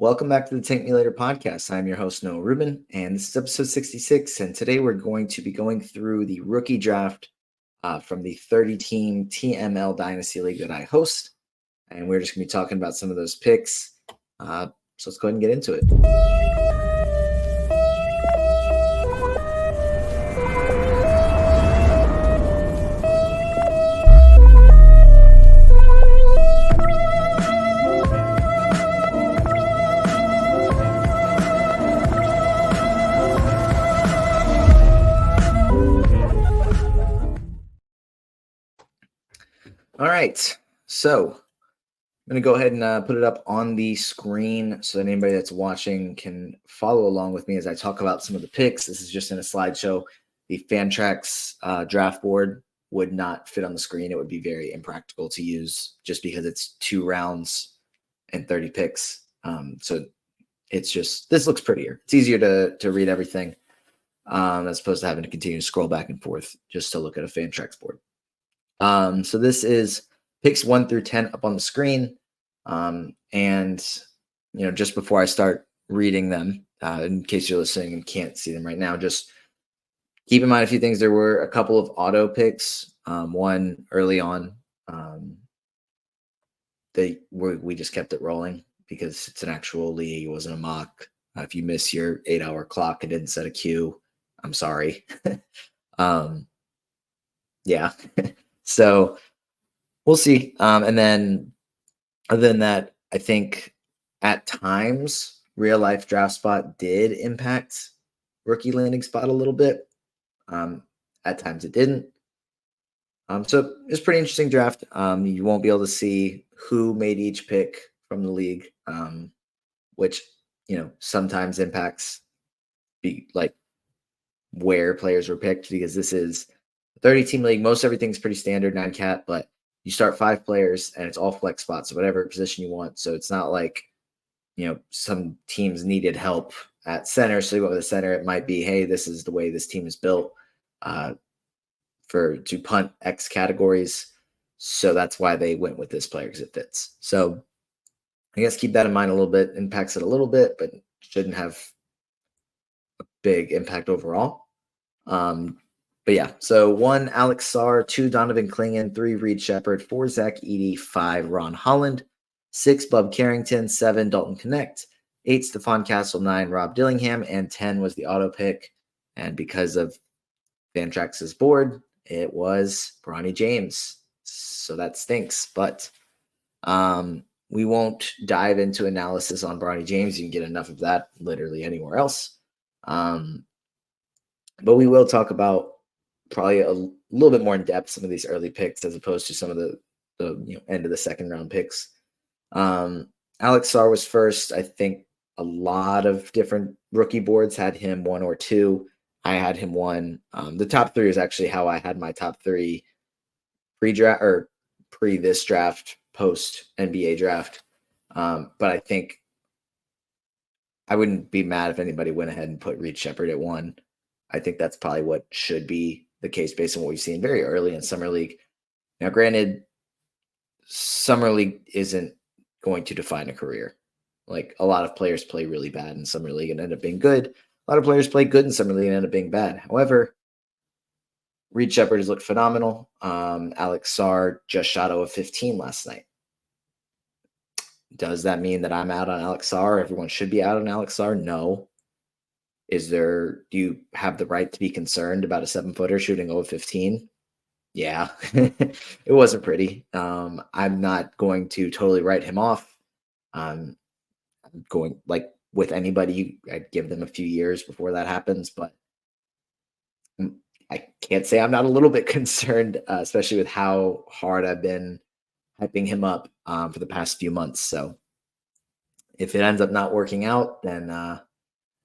Welcome back to the Tank Me Later podcast. I'm your host, Noah Rubin, and this is episode 66. And today we're going to be going through the rookie draft from the 30-team TML Dynasty League that I host. And we're just going to be talking about some of those picks. So let's go ahead and get into it. All right, so I'm going to go ahead and put it up on the screen so that anybody that's watching can follow along with me as I talk about some of the picks. This is just in a slideshow. The Fantrax draft board would not fit on the screen. It would be very impractical to use just because it's 2 rounds and 30 picks. So it's just, this looks prettier. It's easier to read everything as opposed to having to continue to scroll back and forth just to look at a Fantrax board. So this is picks 1 through 10 up on the screen. And, just before I start reading them, in case you're listening and can't see them right now, just keep in mind a few things. There were a couple of auto picks, one early on. We just kept it rolling because it's an actual league. It wasn't a mock. If you miss your 8-hour clock and didn't set a queue, I'm sorry. Yeah. So we'll see. And then other than that, I think at times real life draft spot did impact rookie landing spot a little bit. At times it didn't. So it's pretty interesting draft. You won't be able to see who made each pick from the league, which, sometimes impacts where players were picked, because this is 30-team league. Most everything's pretty standard 9-cat, but you start 5 players and it's all flex spots, so whatever position you want. So it's not like, some teams needed help at center, so you go with the center. It might be, hey, this is the way this team is built to punt X categories. So that's why they went with this player, because it fits. So I guess keep that in mind a little bit. Impacts it a little bit, but shouldn't have a big impact overall. But yeah, so 1, Alex Sarr, 2, Donovan Clingan, 3, Reed Shepard, 4, Zach Edey, 5, Ron Holland, 6, Bub Carrington, 7, Dalton Connect, 8, Stephon Castle, 9, Rob Dillingham, and 10 was the auto pick. And because of Fantrax's board, it was Bronny James. So that stinks. But we won't dive into analysis on Bronny James. You can get enough of that literally anywhere else. But we will talk about probably a little bit more in depth some of these early picks as opposed to some of the end of the second round picks. Alex Sarr was first. I think a lot of different rookie boards had him 1 or 2. I had him 1. The top 3 is actually how I had my top 3 pre-draft or pre this draft, post NBA draft. But I think I wouldn't be mad if anybody went ahead and put Reed Shepard at 1. I think that's probably what should be the case based on what we've seen very early in Summer League. Now, granted, Summer League isn't going to define a career. Like, a lot of players play really bad in Summer League and end up being good. A lot of players play good in Summer League and end up being bad. However, Reed Shepard has looked phenomenal. Alex Sarr just shot over 15 last night. Does that mean that I'm out on Alex Sarr? Everyone should be out on Alex Sarr? No. Do you have the right to be concerned about a 7-footer shooting over 15? Yeah, it wasn't pretty. I'm not going to totally write him off. I'm going, like with anybody, I'd give them a few years before that happens, but I can't say I'm not a little bit concerned, especially with how hard I've been hyping him up for the past few months. So if it ends up not working out, then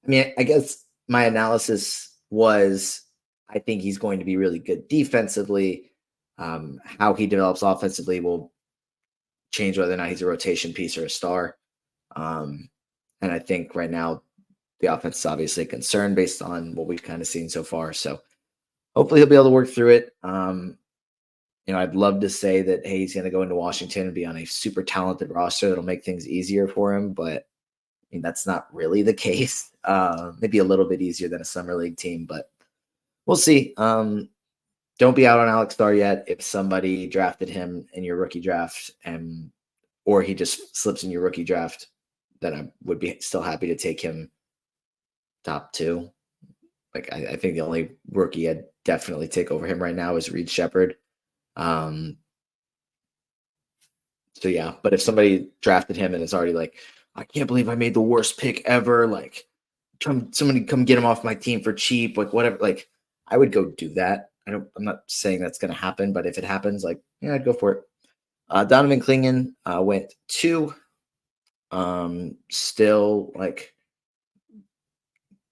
I guess my analysis was I think he's going to be really good defensively. How he develops offensively will change whether or not he's a rotation piece or a star. And I think right now the offense is obviously a concern based on what we've kind of seen so far. So hopefully he'll be able to work through it. I'd love to say that, hey, he's going to go into Washington and be on a super talented roster that'll make things easier for him. But, mean, that's not really the case. Maybe a little bit easier than a summer league team, but we'll see. Don't be out on Alex Starr yet. If somebody drafted him in your rookie draft or he just slips in your rookie draft, then I would be still happy to take him top 2. Like I think the only rookie I'd definitely take over him right now is Reed Shepherd. So yeah, but if somebody drafted him and it's already like, I can't believe I made the worst pick ever. Like, somebody come get him off my team for cheap. Like whatever. Like I would go do that. I'm not saying that's going to happen, but if it happens, like yeah, I'd go for it. Donovan Clingan went 2. Still like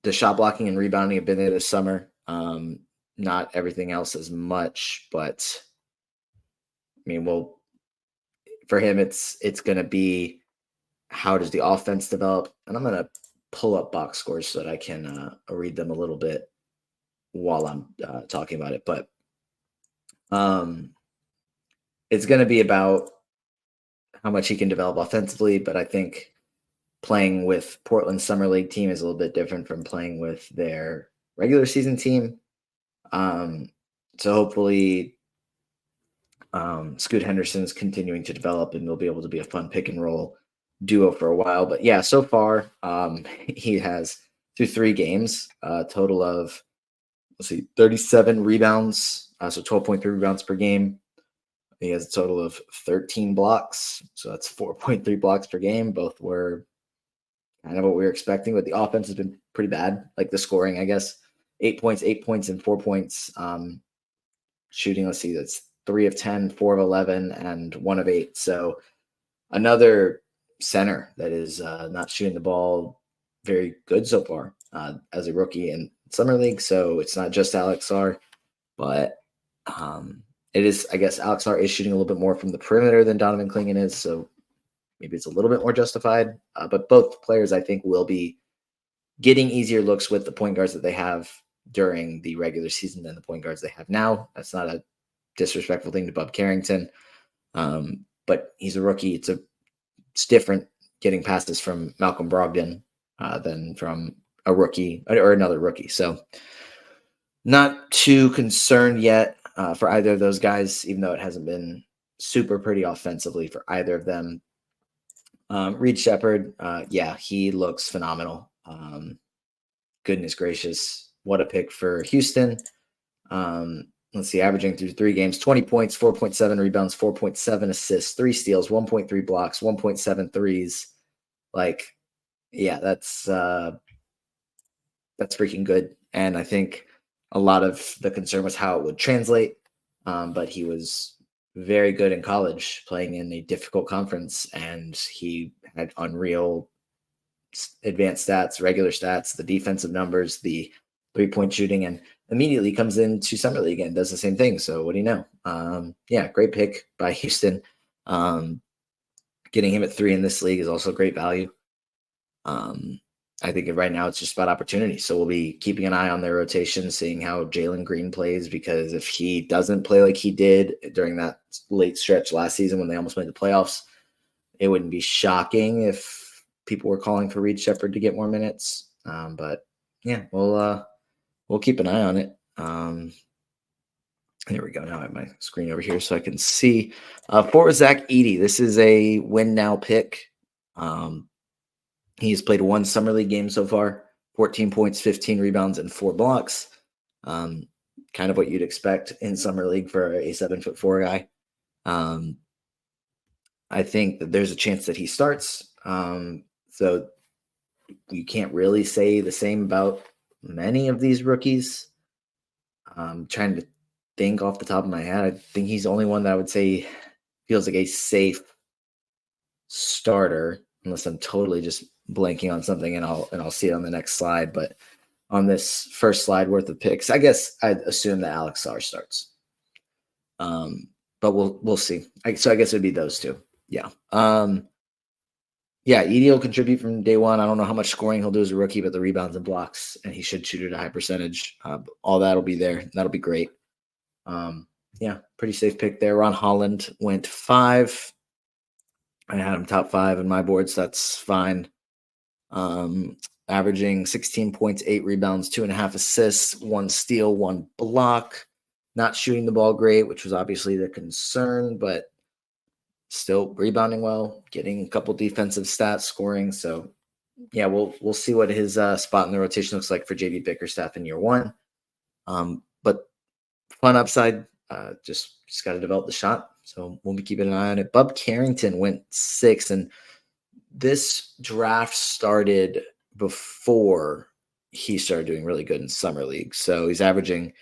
the shot blocking and rebounding have been there this summer. Not everything else as much, but I mean, for him, it's going to be how does the offense develop, and I'm going to pull up box scores so that I can read them a little bit while I'm talking about it. But it's going to be about how much he can develop offensively. But I think playing with Portland's summer league team is a little bit different from playing with their regular season team. So hopefully Scoot Henderson's continuing to develop and they'll be able to be a fun pick and roll duo for a while. But yeah, so far he has through 3 games a total of 37 rebounds, so 12.3 rebounds per game. He has a total of 13 blocks, so that's 4.3 blocks per game. Both were kind of what we were expecting, but the offense has been pretty bad. Like the scoring, I guess, 8 points, and 4 points. Shooting, let's see, that's 3 of 10, 4 of 11, and 1 of 8. So another center that is not shooting the ball very good so far as a rookie in summer league. So it's not just Alex Sarr, but it is, I guess, Alex Sarr is shooting a little bit more from the perimeter than Donovan Clingan is. So maybe it's a little bit more justified. But both players, I think, will be getting easier looks with the point guards that they have during the regular season than the point guards they have now. That's not a disrespectful thing to Bub Carrington. But he's a rookie. It's different getting passes from Malcolm Brogdon than from a rookie or another rookie. So not too concerned yet for either of those guys, even though it hasn't been super pretty offensively for either of them. Reed Shepherd, yeah, he looks phenomenal. Goodness gracious, what a pick for Houston. Let's see, averaging through 3 games, 20 points, 4.7 rebounds, 4.7 assists, 3 steals, 1.3 blocks, 1.7 threes. Like, yeah, that's freaking good. And I think a lot of the concern was how it would translate. But he was very good in college, playing in a difficult conference, and he had unreal advanced stats, regular stats, the defensive numbers, the 3-point shooting, and immediately comes into summer league and does the same thing. So what do you know? Yeah, great pick by Houston. Getting him at 3 in this league is also great value. I think right now it's just about opportunity. So we'll be keeping an eye on their rotation, seeing how Jalen Green plays, because if he doesn't play like he did during that late stretch last season when they almost made the playoffs, it wouldn't be shocking if people were calling for Reed Shepherd to get more minutes. But yeah, we'll keep an eye on it. Here we go. Now I have my screen over here so I can see. For Zach Edey, this is a win now pick. He's played 1 summer league game so far, 14 points, 15 rebounds, and 4 blocks. Kind of what you'd expect in summer league for a 7'4" guy. I think that there's a chance that he starts. So you can't really say the same about many of these rookies. I'm trying to think off the top of my head. I think he's the only one that I would say feels like a safe starter, unless I'm totally just blanking on something and I'll see it on the next slide. But on this first slide worth of picks, I guess I'd assume that Alex Sarr starts. But we'll see. So I guess it would be those 2. Yeah. Yeah, Edey will contribute from day one. I don't know how much scoring he'll do as a rookie, but the rebounds and blocks, and he should shoot at a high percentage. All that'll be there. That'll be great. Yeah, pretty safe pick there. Ron Holland went 5. I had him top 5 in my board, so that's fine. um, averaging 16 points, 8 rebounds, 2.5 assists, 1 steal, 1 block. Not shooting the ball great, which was obviously the concern, but still rebounding well, getting a couple defensive stats, scoring. So yeah, we'll see what his spot in the rotation looks like for JD Bickerstaff in year one. But fun upside, just got to develop the shot. So we'll be keeping an eye on it. Bub Carrington went 6, and this draft started before he started doing really good in summer league. So he's averaging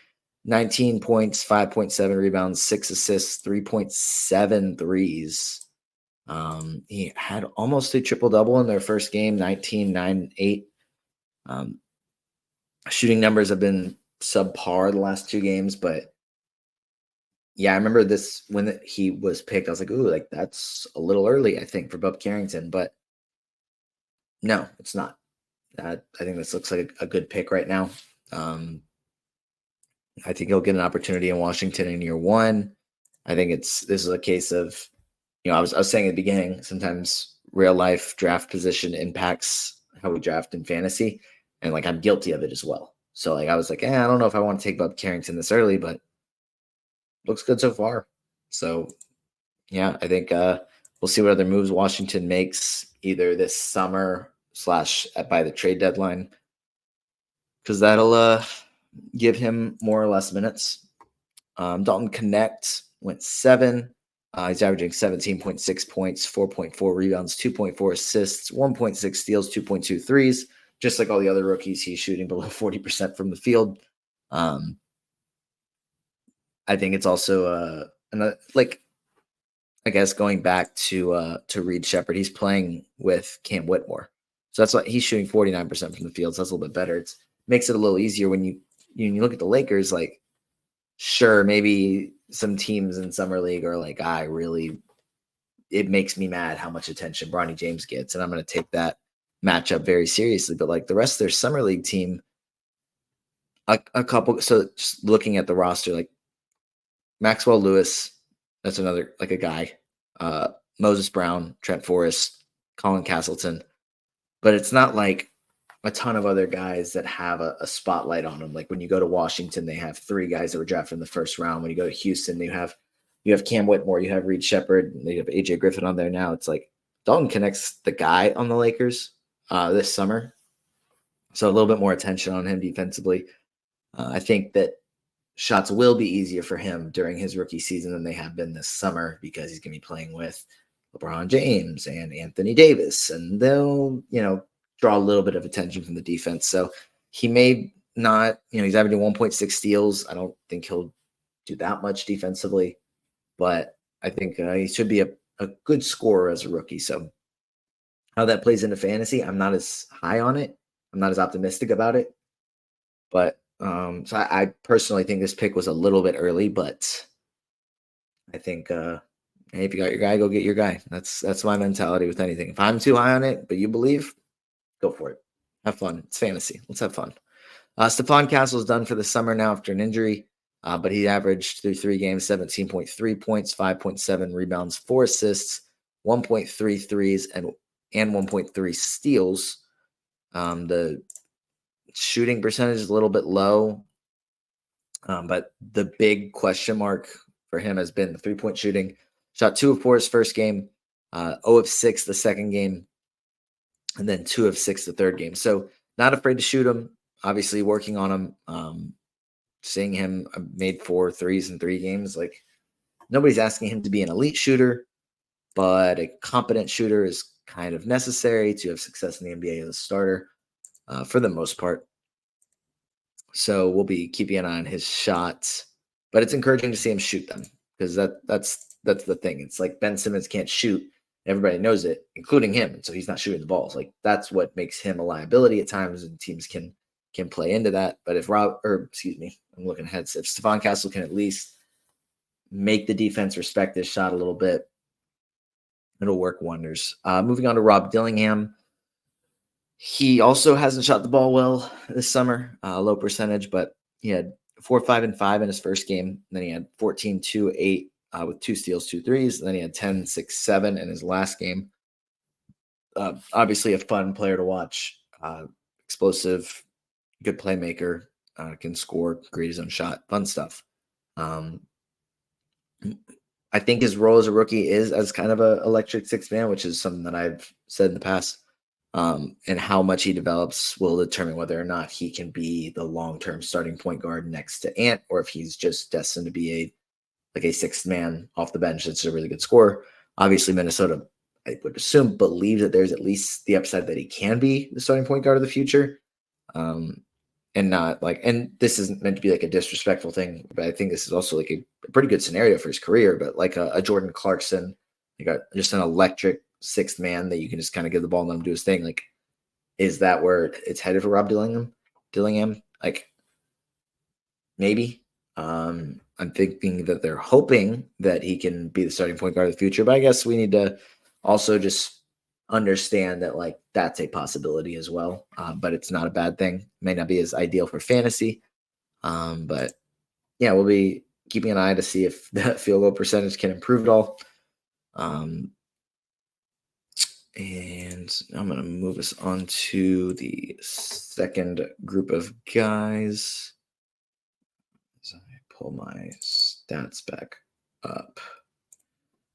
19 points, 5.7 rebounds, 6 assists, 3.7 threes. He had almost a triple double in their first game, 19, 9, 8. Shooting numbers have been subpar the last 2 games, but yeah, I remember this when he was picked. I was like, ooh, like that's a little early, I think, for Bub Carrington, but no, it's not. I think this looks like a good pick right now. I think he'll get an opportunity in Washington in year one. I think this is a case of, I was saying at the beginning, sometimes real life draft position impacts how we draft in fantasy, and like I'm guilty of it as well. So like I was like, I don't know if I want to take Bub Carrington this early, but looks good so far. So yeah, I think we'll see what other moves Washington makes either this summer / by the trade deadline, because that'll give him more or less minutes. Dalton Connect went 7. He's averaging 17.6 points, 4.4 rebounds, 2.4 assists, 1.6 steals, 2.2 threes. Just like all the other rookies, he's shooting below 40% from the field. I think it's also like, I guess going back to Reed Shepherd, he's playing with Cam Whitmore, so that's why he's shooting 49% from the field. So that's a little bit better. It makes it a little easier when you look at the Lakers. Like, sure, maybe some teams in summer league are like, it makes me mad how much attention Bronny James gets, and I'm going to take that matchup very seriously. But like the rest of their summer league team, a couple. So just looking at the roster, like Maxwell Lewis, that's another, like, a guy. Moses Brown, Trent Forrest, Colin Castleton. But it's not like a ton of other guys that have a spotlight on them. Like when you go to Washington, they have 3 guys that were drafted in the first round. When you go to Houston, you have Cam Whitmore, you have Reed Shepherd, and you have AJ Griffin on there now. It's like Dalton Connect's the guy on the Lakers this summer. So a little bit more attention on him defensively. I think that shots will be easier for him during his rookie season than they have been this summer, because he's going to be playing with LeBron James and Anthony Davis, and they'll, draw a little bit of attention from the defense. So he may not, he's averaging 1.6 steals. I don't think he'll do that much defensively, but I think he should be a good scorer as a rookie. So how that plays into fantasy, I'm not as high on it. I'm not as optimistic about it, but so I personally think this pick was a little bit early, but I think hey, if you got your guy, go get your guy. That's my mentality with anything. If I'm too high on it, but you believe, go for it. Have fun. It's fantasy. Let's have fun. Stephon Castle's done for the summer now after an injury, but he averaged through 3 games 17.3 points, 5.7 rebounds, 4 assists, 1.3 threes, and 1.3 steals. The shooting percentage is a little bit low, but the big question mark for him has been the 3-point shooting. Shot 2 of 4 his first game, 0 of 6 the second game, and then 2 of 6 the third game. So not afraid to shoot him. Obviously working on him. Seeing him made 4 threes in 3 games. Like, nobody's asking him to be an elite shooter, but a competent shooter is kind of necessary to have success in the NBA as a starter, for the most part. So we'll be keeping an eye on his shots, but it's encouraging to see him shoot them, because that's the thing. It's like Ben Simmons can't shoot. Everybody knows it, including him. And so he's not shooting the balls. Like, that's what makes him a liability at times, and teams can play into that. But if I'm looking ahead. If Stephon Castle can at least make the defense respect this shot a little bit, it'll work wonders. Moving on to Rob Dillingham. He also hasn't shot the ball well this summer, low percentage, but he had 4, 5, and 5 in his first game. And then he had 14, 2, 8 with 2 steals, 2 threes. And then he had 10, 6, 7 in his last game. obviously a fun player to watch. Explosive, good playmaker, can score, create his own shot, fun stuff. Um, I think his role as a rookie is as kind of a electric sixth man, which is something that I've said in the past. And how much he develops will determine whether or not he can be the long-term starting point guard next to Ant, or if he's just destined to be a sixth man off the bench that's a really good scorer. Obviously, Minnesota, I would assume, believe that there's at least the upside that he can be the starting point guard of the future. And not and this isn't meant to be like a disrespectful thing, but I think this is also like a pretty good scenario for his career. But like a Jordan Clarkson, you got just an electric sixth man that you can just kind of give the ball and let him do his thing. Like, is that where it's headed for Rob Dillingham? Like, maybe. I'm thinking that they're hoping that he can be the starting point guard of the future, but I guess we need to also just understand that like that's a possibility as well. But it's not a bad thing. May not be as ideal for fantasy. But yeah, we'll be keeping an eye to see if that field goal percentage can improve at all. And I'm going to move us on to the second group of guys. As I pull my stats back up.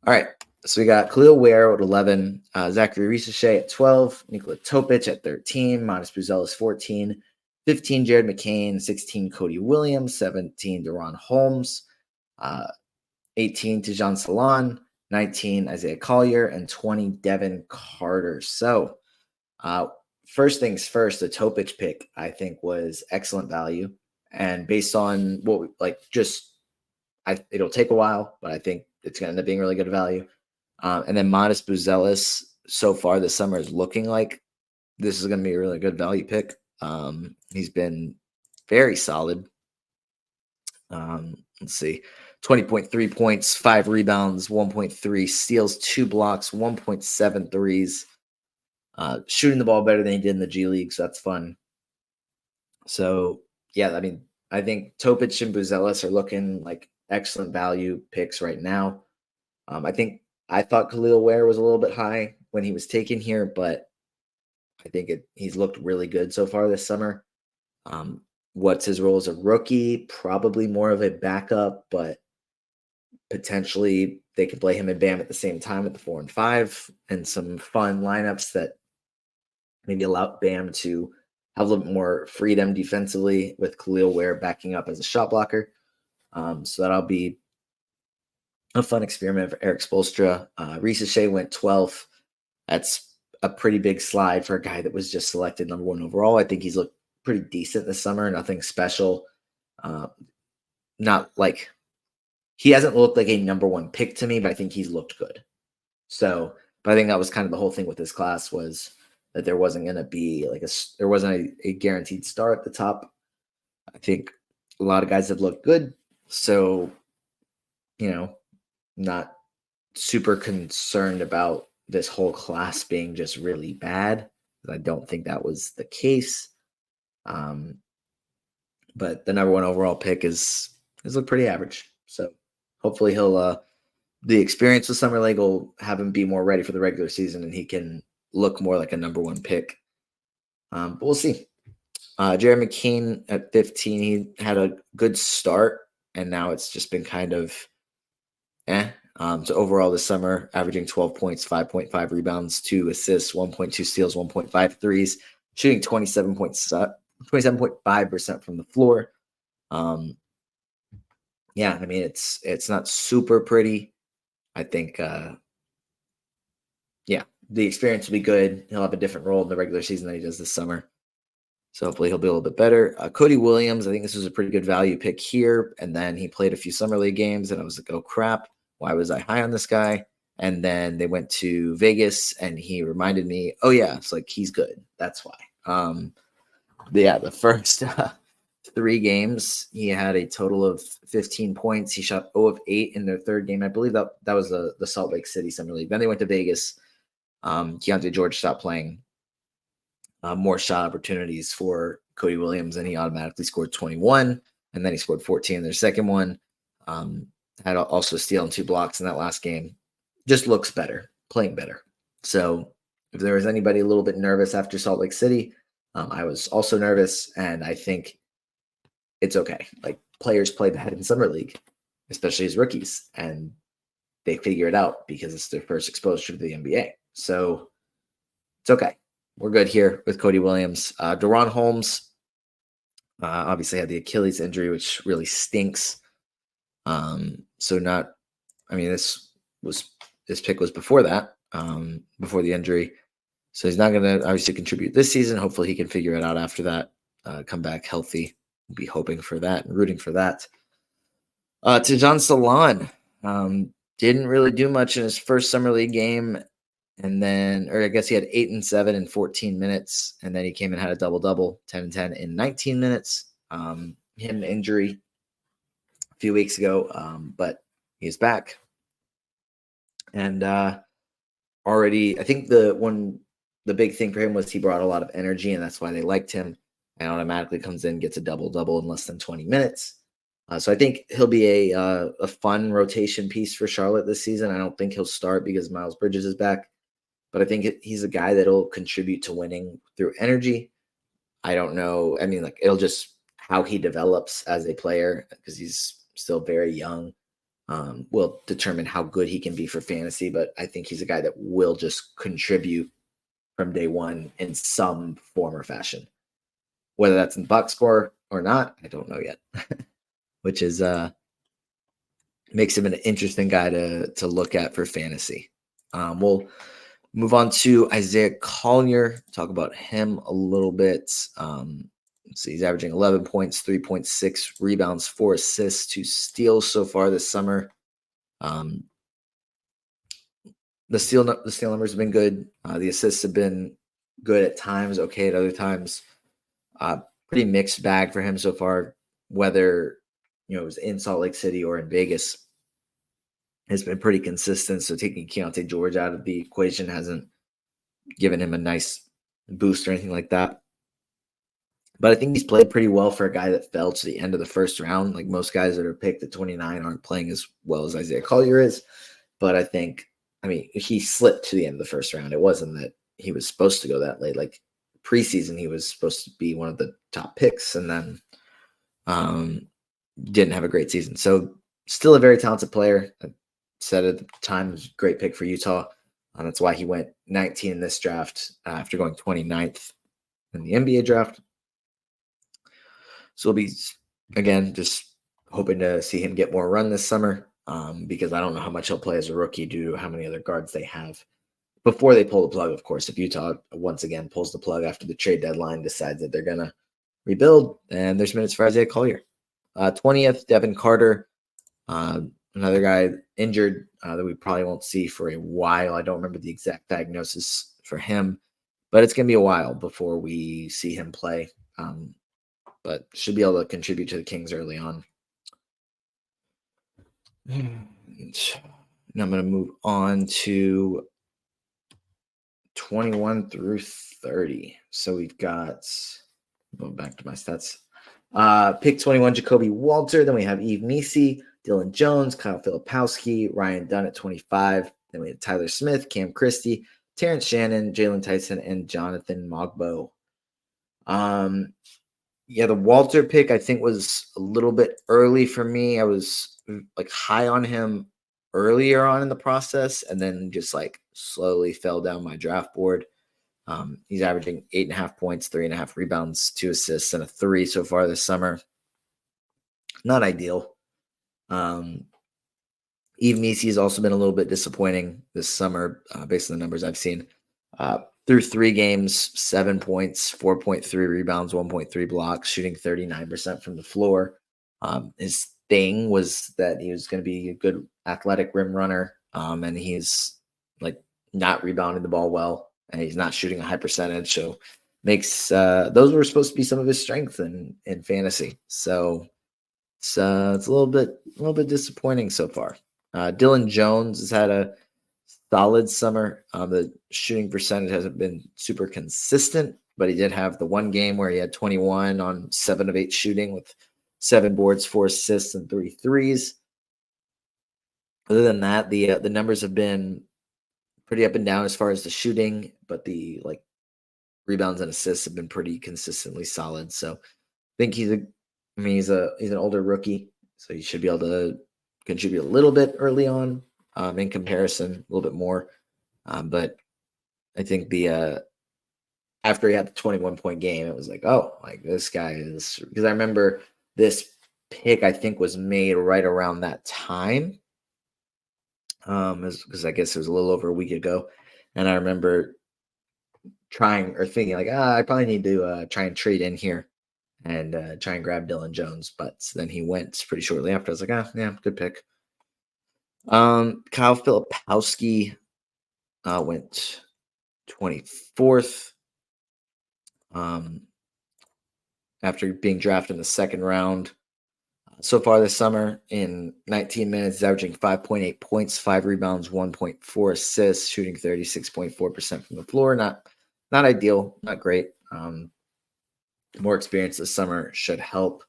All right. So we got Khalil Ware at 11, Zachary Ricochet at 12, Nikola Topic at 13, Modest Buzelis 14, 15 Jared McCain, 16 Cody Williams, 17 Deron Holmes, 18 Tijan Salon, 19 Isaiah Collier, and 20 Devin Carter. So first things first, the Topic pick I think was excellent value, and based on what it'll take a while, but I think it's going to end up being really good value. And then Modest Buzelis so far this summer is looking like this is going to be a really good value pick. He's been very solid. Let's see, 20.3 points, 5 rebounds, 1.3 steals, 2 blocks, 1.7 threes. Shooting the ball better than he did in the G League, so that's fun. So yeah, I mean, I think Topic and Buzelis are looking like excellent value picks right now. I thought Khalil Ware was a little bit high when he was taken here, but I think he's looked really good so far this summer. What's his role as a rookie? Probably more of a backup, but potentially they could play him and Bam at the same time at the 4 and 5, and some fun lineups that maybe allow Bam to have a little bit more freedom defensively with Khalil Ware backing up as a shot blocker. So that'll be a fun experiment for Eric Spoelstra. Ricochet went 12th. That's a pretty big slide for a guy that was just selected number 1 overall. I think he's looked pretty decent this summer. Nothing special. Not like he hasn't looked like a number 1 pick to me, but I think he's looked good. So, but I think that was kind of the whole thing with this class, was that there wasn't going to be there wasn't a guaranteed star at the top. I think a lot of guys have looked good. So, not super concerned about this whole class being just really bad. I don't think that was the case. But the number 1 overall pick has looked pretty average. So hopefully he'll the experience with Summer League will have him be more ready for the regular season, and he can look more like a number 1 pick. But we'll see. Jared McCain at 15, he had a good start, and now it's just been kind of So overall this summer, averaging 12 points, 5.5 rebounds, 2 assists, 1.2 steals, 1.5 threes, shooting 27.5% from the floor. Yeah, I mean, it's not super pretty. I think, the experience will be good. He'll have a different role in the regular season than he does this summer. So hopefully he'll be a little bit better. Cody Williams, I think this was a pretty good value pick here. And then he played a few summer league games, and I was like, oh, crap. Why was I high on this guy? And then they went to Vegas, and he reminded me, oh, yeah, it's like he's good. That's why. The first 3 games, he had a total of 15 points. He shot 0 of 8 in their third game. I believe that was the Salt Lake City Summer League. Then they went to Vegas. Keontae George stopped playing. More shot opportunities for Cody Williams, and he automatically scored 21. And then he scored 14 in their second one. Had also a steal and 2 blocks in that last game. Just looks better, playing better. So if there was anybody a little bit nervous after Salt Lake City, I was also nervous, and I think it's okay. Like, players play bad in summer league, especially as rookies, and they figure it out because it's their first exposure to the NBA. So it's okay. We're good here with Cody Williams. Deron Holmes obviously had the Achilles injury, which really stinks. So not, I mean, this pick was before that, before the injury. So he's not going to obviously contribute this season. Hopefully he can figure it out after that, come back healthy. We'll be hoping for that and rooting for that. Tijan Salon didn't really do much in his first summer league game. And then, or I guess he had 8 and 7 in 14 minutes. And then he came and had a double-double, 10 and 10 in 19 minutes. He had an injury a few weeks ago, but he's back. And already, I think the big thing for him was he brought a lot of energy, and that's why they liked him. And automatically comes in, gets a double-double in less than 20 minutes. So I think he'll be a fun rotation piece for Charlotte this season. I don't think he'll start because Miles Bridges is back, but I think he's a guy that'll contribute to winning through energy. I don't know. I mean, like, it'll just how he develops as a player, because he's still very young, will determine how good he can be for fantasy. But I think he's a guy that will just contribute from day one in some form or fashion. Whether that's in box score or not, I don't know yet. Which is makes him an interesting guy to look at for fantasy. We'll move on to Isaiah Collier, talk about him a little bit. Let's see, he's averaging 11 points, 3.6 rebounds, 4 assists, 2 steals so far this summer. The steal numbers have been good. The assists have been good at times, okay at other times. Pretty mixed bag for him so far, whether it was in Salt Lake City or in Vegas. Has been pretty consistent. So taking Keontae George out of the equation hasn't given him a nice boost or anything like that. But I think he's played pretty well for a guy that fell to the end of the first round. Like, most guys that are picked at 29 aren't playing as well as Isaiah Collier is. But I mean, he slipped to the end of the first round. It wasn't that he was supposed to go that late. Like, preseason, he was supposed to be one of the top picks, and then didn't have a great season. So still a very talented player. I said at the time, it was a great pick for Utah. That's why he went 19 in this draft after going 29th in the NBA draft. So we'll be, again, just hoping to see him get more run this summer, because I don't know how much he'll play as a rookie due to how many other guards they have before they pull the plug. Of course, if Utah once again pulls the plug after the trade deadline, decides that they're going to rebuild, and there's minutes for Isaiah Collier. 20th, Devin Carter, another guy injured that we probably won't see for a while. I don't remember the exact diagnosis for him, but it's going to be a while before we see him play. But should be able to contribute to the Kings early on. And I'm going to move on to 21 through 30. So we've got, going back to my stats. Pick 21, Jacoby Walter. Then we have Yves Missi, Dylan Jones, Kyle Filipowski, Ryan Dunn at 25. Then we have Tyler Smith, Cam Christie, Terrence Shannon, Jalen Tyson, and Jonathan Mogbo. Yeah, the Walter pick, I think, was a little bit early for me. I was like high on him earlier on in the process, and then just like slowly fell down my draft board. He's averaging 8.5 points, 3.5 rebounds, 2 assists, and a 3 so far this summer. Not ideal. Yves Missi has also been a little bit disappointing this summer, based on the numbers I've seen. Through 3 games, 7 points, 4.3 rebounds, 1.3 blocks, shooting 39% from the floor. His thing was that he was going to be a good athletic rim runner, and he's like not rebounding the ball well, and he's not shooting a high percentage. So makes those were supposed to be some of his strengths in fantasy. So it's a little bit disappointing so far. Dylan Jones has had a solid summer. The shooting percentage hasn't been super consistent, but he did have the one game where he had 21 on 7 of 8 shooting with 7 boards, 4 assists, and 3 threes. Other than that, the numbers have been pretty up and down as far as the shooting, but the rebounds and assists have been pretty consistently solid. So I think he's an older rookie, so he should be able to contribute a little bit early on, in comparison, a little bit more. But I think the after he had the 21-point game, it was like, oh, like this guy is, because I remember this pick I think was made right around that time. Because I guess it was a little over a week ago, and I remember trying or thinking like, I probably need to try and trade in here and try and grab Dylan Jones, but then he went pretty shortly after. I was like, yeah, good pick. Kyle Filipowski went 24th. After being drafted in the second round. So far this summer, in 19 minutes, he's averaging 5.8 points, 5 rebounds, 1.4 assists, shooting 36.4% from the floor. Not ideal, not great. More experience this summer should help.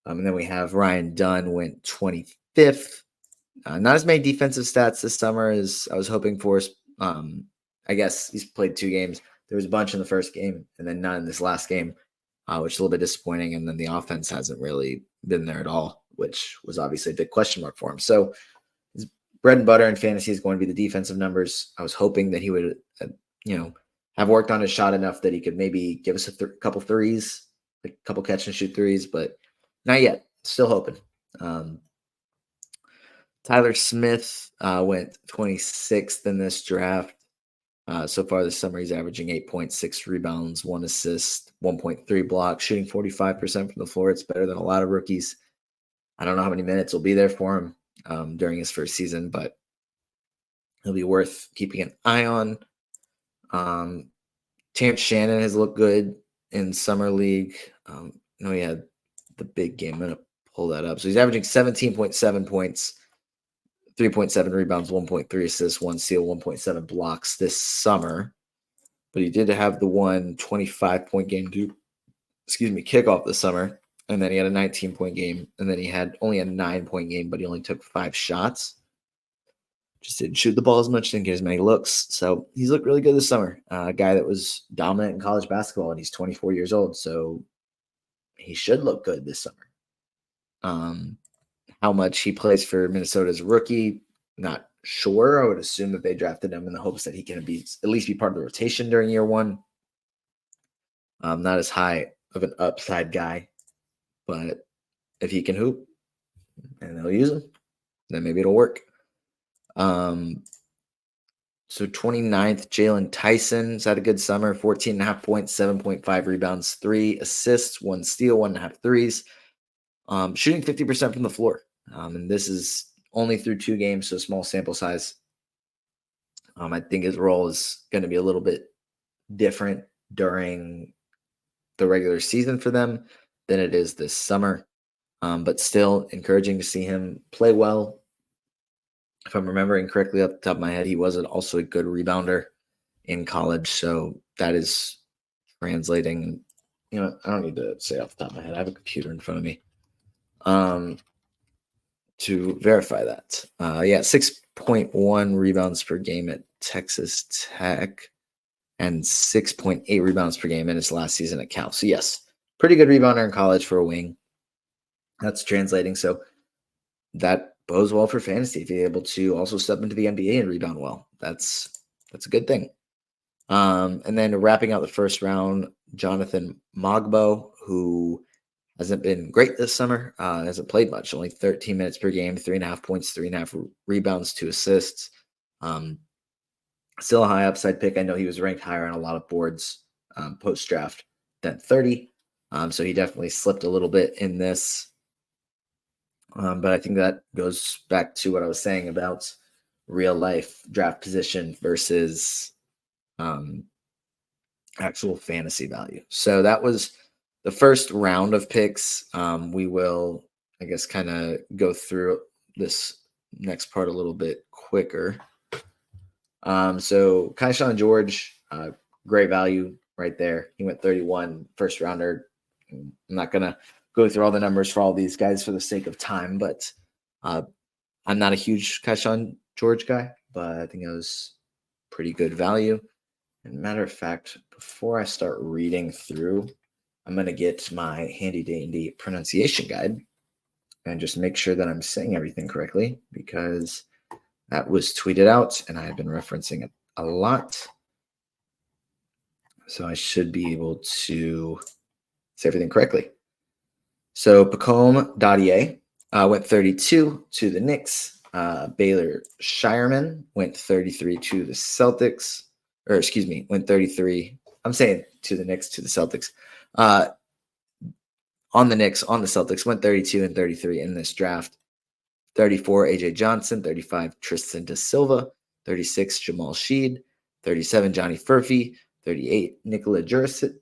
And then we have Ryan Dunn went 25th. Not as many defensive stats this summer as I was hoping for. I guess he's played 2 games. There was a bunch in the first game and then none in this last game, which is a little bit disappointing. And then the offense hasn't really been there at all, which was obviously a big question mark for him. So his bread and butter in fantasy is going to be the defensive numbers. I was hoping that he would, have worked on his shot enough that he could maybe give us a couple threes, a couple catch and shoot threes, but not yet. Still hoping. Tyler Smith went 26th in this draft. So far this summer, he's averaging 8.6 rebounds, 1 assist, 1.3 blocks, shooting 45% from the floor. It's better than a lot of rookies. I don't know how many minutes will be there for him during his first season, but he'll be worth keeping an eye on. Terrence Shannon has looked good in Summer League. He had the big game. I'm going to pull that up. So he's averaging 17.7 points, 3.7 rebounds, 1.3 assists, 1 steal, 1.7 blocks this summer. But he did have the 25-point game to, kick off the summer. And then he had a 19-point game. And then he had only a 9-point game, but he only took 5 shots. Just didn't shoot the ball as much, didn't get as many looks. So he's looked really good this summer. A guy that was dominant in college basketball, and he's 24 years old. So he should look good this summer. How much he plays for Minnesota as a rookie, not sure. I would assume that they drafted him in the hopes that he can at least be part of the rotation during year one. Not as high of an upside guy, but if he can hoop and they'll use him, then maybe it'll work. So 29th, Jalen Tyson's had a good summer, 14.5 points, 7.5 rebounds, 3 assists, 1 steal, 1.5 threes, shooting 50% from the floor. And this is only through 2 games, so small sample size. I think his role is going to be a little bit different during the regular season for them than it is this summer. But still encouraging to see him play well. If I'm remembering correctly off the top of my head, he was also a good rebounder in college. So that is translating. I don't need to say off the top of my head. I have a computer in front of me to verify that. 6.1 rebounds per game at Texas Tech and 6.8 rebounds per game in his last season at Cal. So yes, pretty good rebounder in college for a wing. That's translating. So that bodes well for fantasy if you're able to also step into the NBA and rebound well. That's a good thing. And then wrapping out the first round, Jonathan Mogbo, who hasn't been great this summer, hasn't played much, only 13 minutes per game, 3.5 points, 3.5 rebounds, 2 assists. Still a high upside pick. I know he was ranked higher on a lot of boards post-draft than 30. So he definitely slipped a little bit in this. But I think that goes back to what I was saying about real life draft position versus actual fantasy value. So that was the first round of picks. We will, I guess, kind of go through this next part a little bit quicker. So Kaishan George, great value right there. He went 31, first rounder. I'm not going to go through all the numbers for all these guys for the sake of time, but I'm not a huge Kaishan George guy, but I think it was pretty good value. And matter of fact, before I start reading through, I'm going to get my handy dandy pronunciation guide and just make sure that I'm saying everything correctly, because that was tweeted out and I've been referencing it a lot. So I should be able to say everything correctly. So Pacome Dadier went 32 to the Knicks. Baylor Shireman went 33 to the Celtics. Or excuse me, went 33. I'm saying to the Knicks, to the Celtics. On the Knicks, on the Celtics, went 32 and 33 in this draft. 34, AJ Johnson. 35, Tristan Da Silva. 36, Jamal Sheed. 37, Johnny Furphy. 38, Nikola Juricic.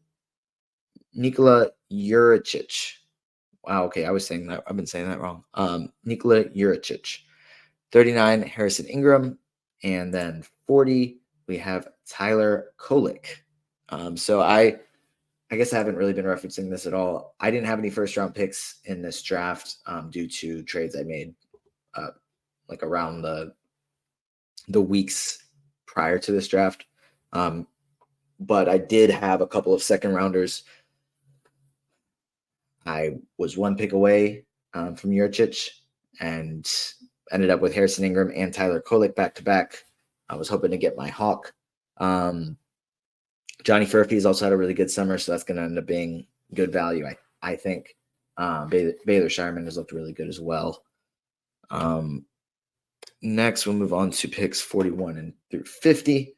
Wow, okay, I was saying that. I've been saying that wrong. Nikola Juricic. 39, Harrison Ingram. And then 40, we have Tyler Kolek. So I guess I haven't really been referencing this at all. I didn't have any first-round picks in this draft due to trades I made like around the weeks prior to this draft. But I did have a couple of second-rounders. I was one pick away from Juricic and ended up with Harrison Ingram and Tyler Kolek back-to-back. I was hoping to get my Hawk. Johnny Furphy has also had a really good summer, so that's going to end up being good value, I think. Baylor Shireman has looked really good as well. Next, we'll move on to picks 41 and through 50.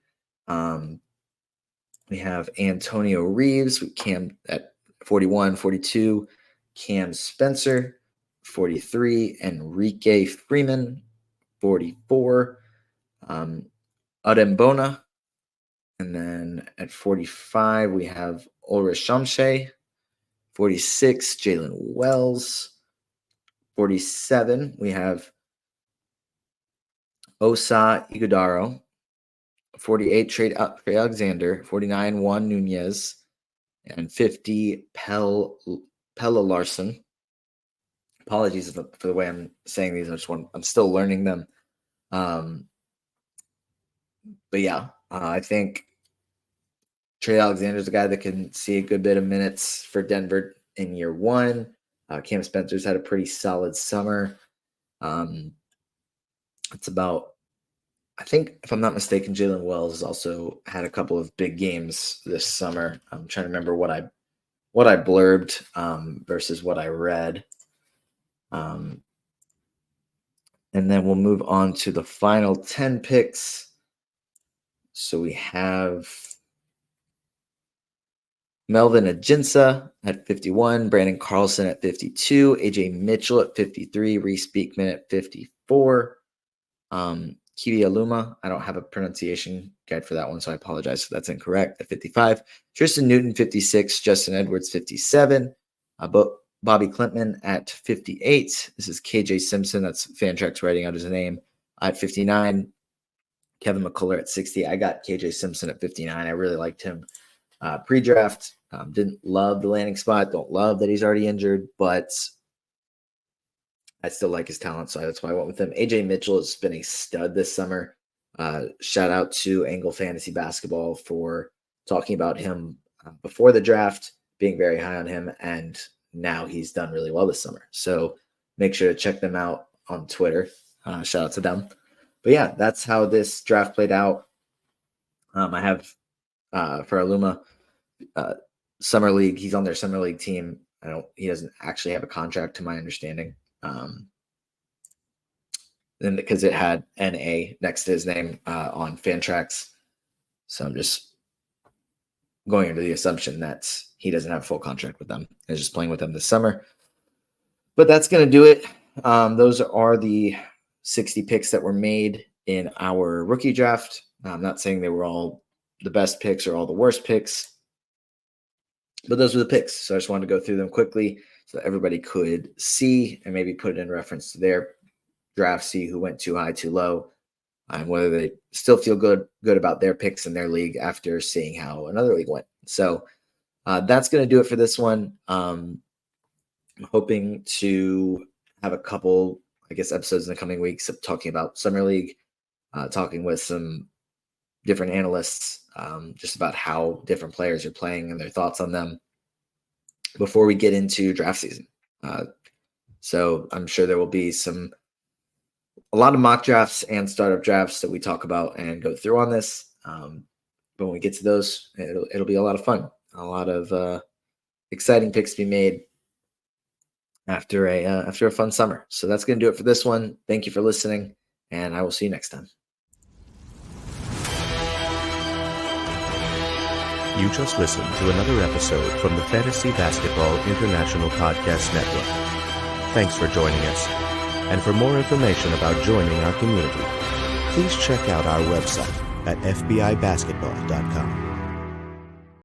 We have Antonio Reeves with Cam at 41, 42, Cam Spencer, 43, Enrique Freeman, 44, Adembona. And then at 45, we have Ulrich Shamshe. 46, Jalen Wells. 47, we have Osa Ighodaro. 48, Trey Alexander. 49, Juan Nunez. And 50, Pella Larson. Apologies for the way I'm saying these. I'm still learning them. But yeah, I think Trey Alexander is a guy that can see a good bit of minutes for Denver in year one. Cam Spencer's had a pretty solid summer. It's about, I think, if I'm not mistaken, Jalen Wells has also had a couple of big games this summer. I'm trying to remember what I blurbed versus what I read. And then we'll move on to the final 10 picks. So we have Melvin Ajinça at 51, Brandon Carlson at 52, AJ Mitchell at 53, Reese Beekman at 54, Kiwi Aluma. I don't have a pronunciation guide for that one, so I apologize if that's incorrect. At 55, Tristan Newton 56, Justin Edwards 57, Bobby Klintman at 58. This is KJ Simpson. That's Fantrax writing out his name at 59. Kevin McCullough at 60. I got KJ Simpson at 59. I really liked him pre-draft. Didn't love the landing spot. Don't love that he's already injured, but I still like his talent, so that's why I went with him. AJ Mitchell has been a stud this summer. Shout out to Angle Fantasy Basketball for talking about him before the draft, being very high on him, and now he's done really well this summer. So make sure to check them out on Twitter. Shout out to them. But yeah, that's how this draft played out. I have for Aluma summer league. He's on their summer league team. He doesn't actually have a contract, to my understanding. Then because it had NA next to his name on Fantrax, so I'm just going under the assumption that he doesn't have a full contract with them. He's just playing with them this summer. But that's going to do it. Those are the 60 picks that were made in our rookie draft. I'm not saying they were all the best picks or all the worst picks, but those were the picks. So I just wanted to go through them quickly so that everybody could see and maybe put it in reference to their draft, see who went too high, too low, and whether they still feel good about their picks in their league after seeing how another league went. So that's going to do it for this one. I'm hoping to have a couple, I guess, episodes in the coming weeks of talking about Summer League, talking with some different analysts just about how different players are playing and their thoughts on them before we get into draft season. So I'm sure there will be a lot of mock drafts and startup drafts that we talk about and go through on this. But when we get to those, it'll be a lot of fun. A lot of exciting picks to be made after a fun summer. So that's going to do it for this one. Thank you for listening, and I will see you next time. You just listened to another episode from the Fantasy Basketball International Podcast Network. Thanks for joining us. And for more information about joining our community, please check out our website at fbibasketball.com.